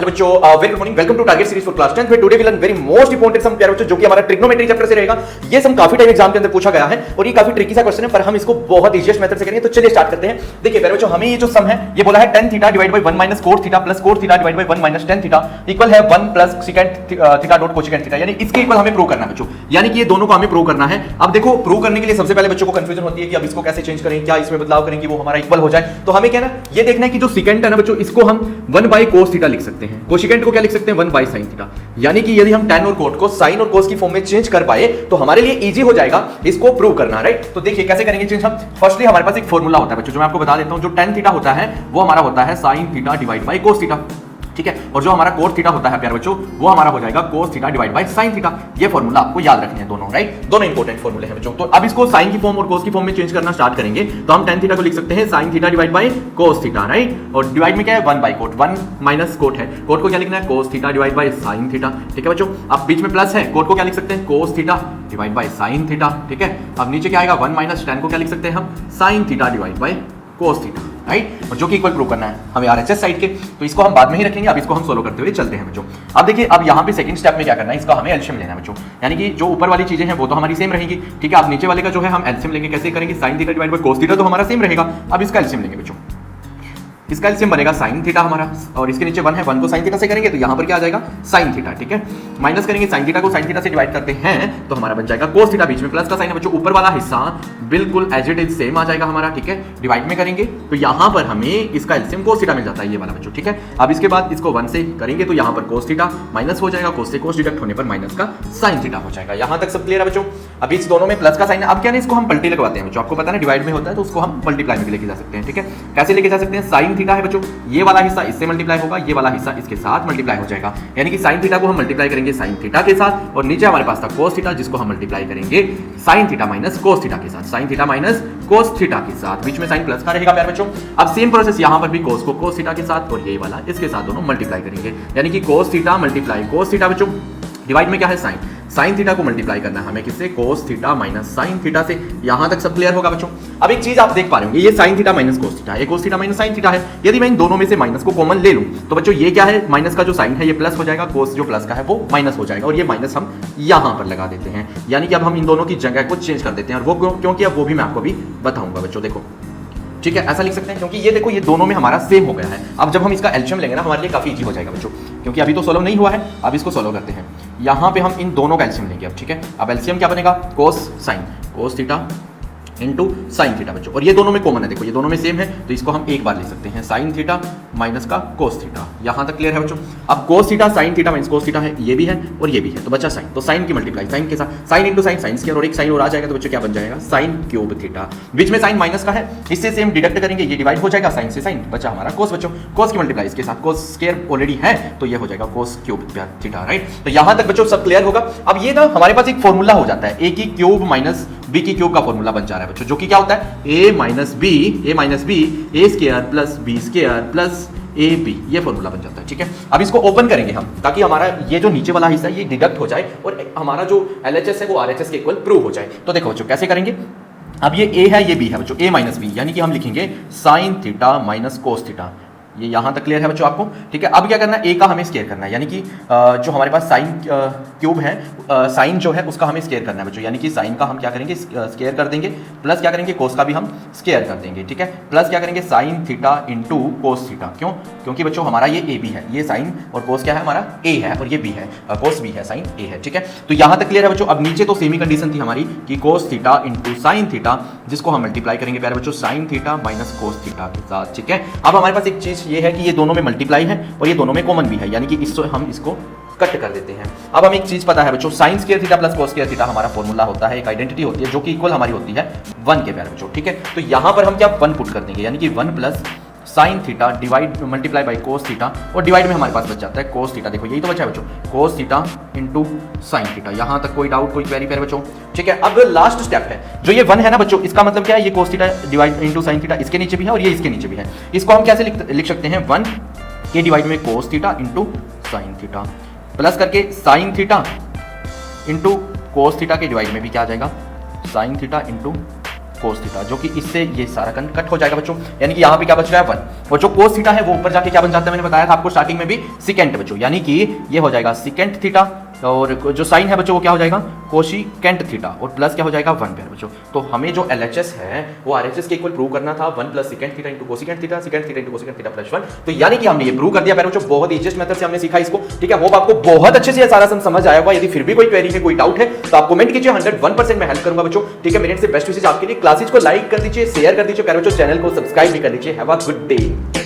Hello बच्चों, very good morning, welcome to target series for class 10th। Today we learn very most important some प्यारे बच्चों, जो कि हमारा ट्रिग्नोमेट्री चैप्टर से रहेगा। ये सम काफी टाइम एग्जाम के अंदर पूछा गया है और ये काफी ट्रिकी सा क्वेश्चन है, पर हम इसको बहुत इजीएस्ट मेथड से करेंगे। तो चलिए स्टार्ट करते हैं। देखिए प्यारे बच्चों, हमें ये जो सम है ये बोला है tan theta divide by 1 minus cos theta plus cos theta divide by 1 minus tan theta equal है 1 plus secant theta dot cosecant theta, यानी इसके इक्वल हमें प्रूव करना है बच्चों। यानी कि ये दोनों को हमें प्रूव करना है। अब देखो, प्रूव करने के लिए सबसे पहले बच्चों को कंफ्यूजन होती है कि अब इसको कैसे चेंज करें, क्या इसमें बदलाव करें कि वो हमारा इक्वल हो जाए। तो हमें क्या ना ये देखना है कि जो secant है ना बच्चों, इसको हम 1 बाय cos थीटा लिख सकते हैं, कोसेकेंट को क्या लिख सकते हैं 1 बाय sin थीटा। यानी कि यदि हम tan और cot को sin और cos की फॉर्म में चेंज कर पाए तो हमारे लिए इजी हो जाएगा इसको प्रूव करना, राइट। तो देखिए कैसे करेंगे चेंज हम। फर्स्टली हमारे पास एक फॉर्मूला होता है बच्चों, जो मैं आपको बता देता हूं। जो tan थीटा होता है वो हमारा होता है sin theta divide by cos theta, ठीक है। और जो हमारा cos थीटा होता है प्यारे बच्चों, वो हमारा हो जाएगा cos theta divide by sin theta. ये फॉर्मूला आपको याद रखने हैं दोनों, राइट। दोनों इंपॉर्टेंट फॉर्मूले हैं बच्चों। तो अब इसको sin की फॉर्म और cos की फॉर्म में चेंज करना स्टार्ट करेंगे तो हम tan थीटा को लिख सकते हैं sin theta divide by cos theta, right. और डिवाइड में क्या है 1 बाय cot, 1 माइनस cot है, cot को क्या लिखना है cos theta divide by sin theta, ठीक है बच्चों। अब बीच में प्लस है, cot को क्या लिख सकते हैं cos theta divide by sin theta, ठीक है। अब नीचे क्या आएगा 1 माइनस tan को क्या लिख सकते हैं हम sin theta divide by cos theta, right. और जो कि इक्वल प्रूव करना है हमें आरएचएस साइड के, तो इसको हम बाद में ही रखेंगे। अब इसको हम सोल्व करते हुए चलते हैं बच्चों। अब देखिए, अब यहाँ पे सेकंड स्टेप में क्या करना है, इसका हमें एलसीएम लेना है बच्चों। यानी कि जो ऊपर वाली चीजें हैं वो तो हमारी सेम रहेंगी, ठीक है। अब नीचे वाले का जो है हम एलसीएम लेंगे। कैसे करेंगे, sin theta divide by cos theta तो हमारा सेम रहेगा। अब इसका एलसीएम लेंगे बच्चों। इसका एलसीएम बनेगा sin थीटा हमारा, और इसके नीचे 1 है, 1 को sin थीटा से करेंगे तो यहाँ पर क्या आ जाएगा sin थीटा, ठीक है। माइनस करेंगे sin थीटा को sin थीटा से डिवाइड करते हैं तो हमारा बन जाएगा cos थीटा, बीच में प्लस का साइन है बच्चों। ऊपर वाला हिस्सा बिल्कुल एज इट इज सेम आ जाएगा हमारा, ठीक है। डिवाइड में करेंगे तो यहाँ पर हमें इसका एलसीएम cos थीटा मिल जाता है, ये वाला बच्चों, ठीक है। अब इसके बाद इसको 1 से करेंगे तो यहाँ पर cos थीटा माइनस हो जाएगा, cos से cos डिडक्ट होने पर माइनस का sin थीटा हो जाएगा। यहाँ तक सब क्लियर है बच्चों। अभी इस दोनों में प्लस का साइन है। अब क्या है, इसको हम पलटी लगवाते हैं बच्चों। आपको पता है डिवाइड में होता है तो उसको हम मल्टीप्लाई में लेके जा सकते हैं, ठीक है। कैसे लेके जा सकते हैं, sin थीटा है बच्चों, ये वाला हिस्सा इससे मल्टीप्लाई होगा, ये वाला हिस्सा इसके साथ मल्टीप्लाई हो जाएगा। यानी कि sin थीटा को हम मल्टीप्लाई करेंगे sin थीटा के साथ, और नीचे हमारे पास था cos थीटा जिसको हम मल्टीप्लाई करेंगे sin theta minus cos theta के साथ, sin theta minus cos theta के साथ। बीच में साइन प्लस का रहेगा प्यारे बच्चों। अब सेम प्रोसेस यहां पर भी cos को cos थीटा के साथ और ये वाला इसके साथ दोनों मल्टीप्लाई करेंगे। यानी कि cos theta multiply cos theta बच्चों, डिवाइड में क्या है sin थीटा को मल्टीप्लाई करना है हमें किससे, cos theta minus sin theta से। यहां तक सब क्लियर होगा बच्चों। अब एक चीज आप देख पा रहे होंगे, ये sin theta minus cos theta, ये cos theta minus sin theta है। यदि मैं इन दोनों में से माइनस को कॉमन ले लूं तो बच्चों ये क्या है, माइनस का जो साइन है ये प्लस हो जाएगा, cos जो प्लस का है वो माइनस हो जाएगा, और ये माइनस हम यहां पर लगा देते हैं। यानी कि अब हम इन दोनों की जगह को चेंज कर देते हैं, और वो क्योंकि अब वो भी मैं आपको भी बताऊंगा बच्चों। देखो ठीक है, ऐसा लिख सकते हैं क्योंकि ये देखो ये दोनों में हमारा सेम हो गया है। अब जब हम इसका एलसीएम लेंगे ना हमारे लिए काफी इजी हो जाएगा बच्चों, क्योंकि अभी तो सोल्व नहीं हुआ है। अब इसको सोल्व करते हैं। यहाँ पे हम इन दोनों का एलसीएम लेंगे अब, ठीक है। अब एलसीएम क्या बनेगा, cos theta into sin theta बच्चों, और ये दोनों में कॉमन है, देखो ये दोनों में सेम है तो इसको हम एक बार लिख सकते हैं sin थीटा माइनस का cos थीटा। यहां तक क्लियर है बच्चों। अब cos theta sin theta minus cos theta है, ये भी है और ये भी है, तो बचा sin, तो sin की मल्टीप्लाई sin के साथ, sin into sin sin square, और एक sin और आ जाएगा तो बच्चों क्या बन जाएगा sin क्यूब थीटा। बीच में sin माइनस का है, इससे सेम डिडक्ट करेंगे, ये डिवाइड हो जाएगा, sin से sin बचा हमारा cos बच्चों। cos की मल्टीप्लाई इसके साथ, cos स्क्वायर ऑलरेडी है तो ये हो जाएगा cos क्यूब थीटा, राइट। तो यहां तक बच्चों सब क्लियर होगा। अब ये ना हमारे पास एक फॉर्मूला हो जाता है, a की क्यूब माइनस b की क्यूब का फॉर्मूला बन जा रहा है बच्चों, जो कि क्या होता है a minus b a square plus b square plus a b, ये फॉर्मूला बन जाता है, ठीक है। अब इसको ओपन करेंगे हम ताकि हमारा ये जो नीचे वाला हिस्सा है ये डिडक्ट हो जाए और हमारा जो एलएचएस है वो आरएचएस के इक्वल प्रूव हो जाए। तो देखो बच्चों कैसे करेंगे। अब ये a है ये b है बच्चों, a माइनस बी, यानी कि हम लिखेंगे sin theta minus cos theta. ये यहां तक क्लियर है बच्चों आपको, ठीक है। अब क्या करना है, a का हमें स्क्वायर करना है, यानी कि जो हमारे पास sin क्यूब है, sin जो है उसका हमें स्क्वायर करना है बच्चों। यानी कि sin का हम क्या करेंगे स्क्वायर कर देंगे, प्लस क्या करेंगे cos का भी हम स्क्वायर कर देंगे, ठीक है। प्लस क्या करेंगे sin theta into cos theta, क्यों, क्योंकि बच्चों हमारा ये a भी है, ये sin और cos क्या है हमारा a है, और ये b है, cos b है, sin a है, ठीक है। तो यहां तक क्लियर है बच्चों। अब नीचे तो सेम ही कंडीशन थी हमारी कि cos theta into sin theta, जिसको हम मल्टीप्लाई करेंगे प्यारे बच्चों sin theta minus cos theta के साथ, ठीक है। अब हमारे पास एक चीज ये है कि ये दोनों में मल्टीप्लाई है और ये दोनों में कॉमन भी है, यानी कि इससे हम इसको कट कर देते हैं। अब हम एक चीज पता है बच्चों, sin square theta plus cos square theta हमारा फॉर्मूला होता है, एक आइडेंटिटी होती है जो कि इक्वल हमारी होती है 1 के प्यारे बच्चों, ठीक है। तो यहां पर हम क्या 1 पुट कर देंगे, यानी कि 1 plus sin theta divide multiply by cos theta, और डिवाइड में हमारे पास बच जाता है cos थीटा। देखो यही तो बचा है बच्चों, cos theta into sin theta. यहां तक कोई डाउट, कोई क्वेरी प्यारे बच्चों, ठीक है। अब लास्ट स्टेप है, जो ये 1 है ना बच्चों, इसका मतलब क्या है, ये cos theta divide into sin theta इसके नीचे भी है और ये इसके नीचे भी है। इसको हम कैसे लिख सकते हैं, 1 के डिवाइड में cos theta into sin theta, plus करके sin theta into cos theta के डिवाइड में भी क्या आ जाएगा sin theta into cos theta, जो कि इससे ये सारा कट हो जाएगा बच्चों, यानी कि यहाँ पे क्या बच रहा है 1, और जो कोस थीटा है वो ऊपर जाके क्या बन जाता है, मैंने बताया था आपको स्टार्टिंग में भी, सिकेंट बच्चों, यानी कि ये हो जाएगा सिकेंट थीटा, और जो साइन है बच्चों वो क्या हो जाएगा कोशिकेंट थीटा, और प्लस क्या हो जाएगा 1 पे बच्चों। तो हमें जो LHS है वो RHS के इक्वल प्रूव करना था 1 plus secant theta into cosecant theta, secant theta into cosecant theta plus 1। तो यानी कि हमने ये प्रूव कर दिया प्यारे बच्चों, बहुत ईजीएस्ट मेथड से हमने सीखा इसको, ठीक है। होप आपको बहुत अच्छे से ये सारा समझ आया होगा। यदि फिर भी कोई क्वेरी है, कोई डाउट है तो आप कमेंट कीजिए, 101% मैं हेल्प करूंगा बच्चों, ठीक है। मेरे से बेस्ट विशेष आपके लिए। क्लासेस को लाइक कर दीजिए, शेयर कर दीजिए प्यारे बच्चों, चैनल को सब्सक्राइब भी कर दीजिए। Have a good day.